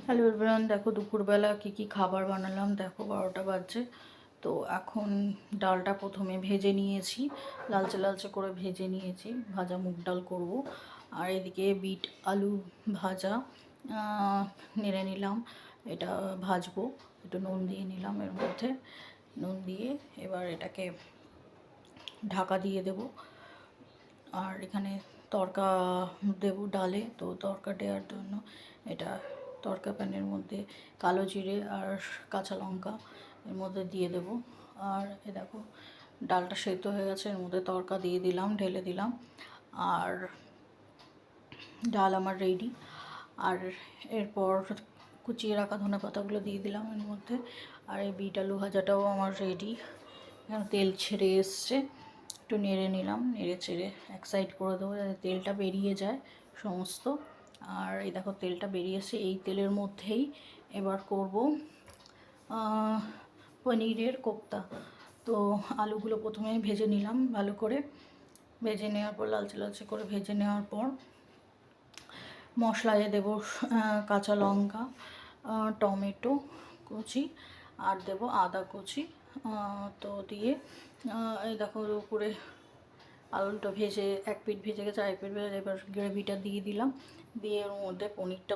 Hello everyone, দেখো দুপুরবেলা কি খাবার বানালাম। দেখো 12টা বাজছে। তো এখন ডালটা প্রথমে ভেজে নিয়েছি, লালচে লালচে করে ভেজে নিয়েছি, ভাজা মুগ ডাল করব। আর এদিকে বিট আলু ভাজা নেড়ে নিলাম, এটা ভাজবো। একটু নুন দিয়ে নিলাম, এর মধ্যে নুন দিয়ে এবার এটাকে ঢাকা দিয়ে দেব। আর এখানে তড়কা দেবো ডালে, তো তড়কা দেওয়ার জন্য এটা তড়কা প্যানের মধ্যে কালো জিরে আর কাঁচা লঙ্কা এর মধ্যে দিয়ে দেবো। আর এ দেখো ডালটা সেদ্ধ হয়ে গেছে, এর মধ্যে তড়কা দিয়ে দিলাম, ঢেলে দিলাম। আর ডাল আমার রেডি। আর এরপর কুচিয়ে রাখা ধনে পাতাগুলো দিয়ে দিলাম এর মধ্যে। আর এই বিট আলু ভাজাটাও আমার রেডি। এখানে তেল ছেড়ে এসছে, একটু নেড়ে নিলাম, নেড়ে চেড়ে এক সাইড করে দেবো যাতে তেলটা বেরিয়ে যায় সমস্ত। আর এই দেখো তেলটা বেরিয়েছে, এই তেলের মধ্যেই এবার করব পনিরের কোপ্তা। তো আলুগুলো প্রথমে ভেজে নিলাম ভালো করে, ভেজে নেওয়ার পর লালচে লালচে করে ভেজে নেওয়ার পর মশলায় দেবো কাঁচা লঙ্কা, টমেটো কুচি, আর দেবো আদা কুচি। তো দিয়ে এই দেখো উপরে আলুটা ভেজে এক পিঠ ভেজে গেছে, এক পিঠ ভেজে এবার গ্রেভিটা দিয়ে দিলাম, দিয়ে ওর মধ্যে পনিরটা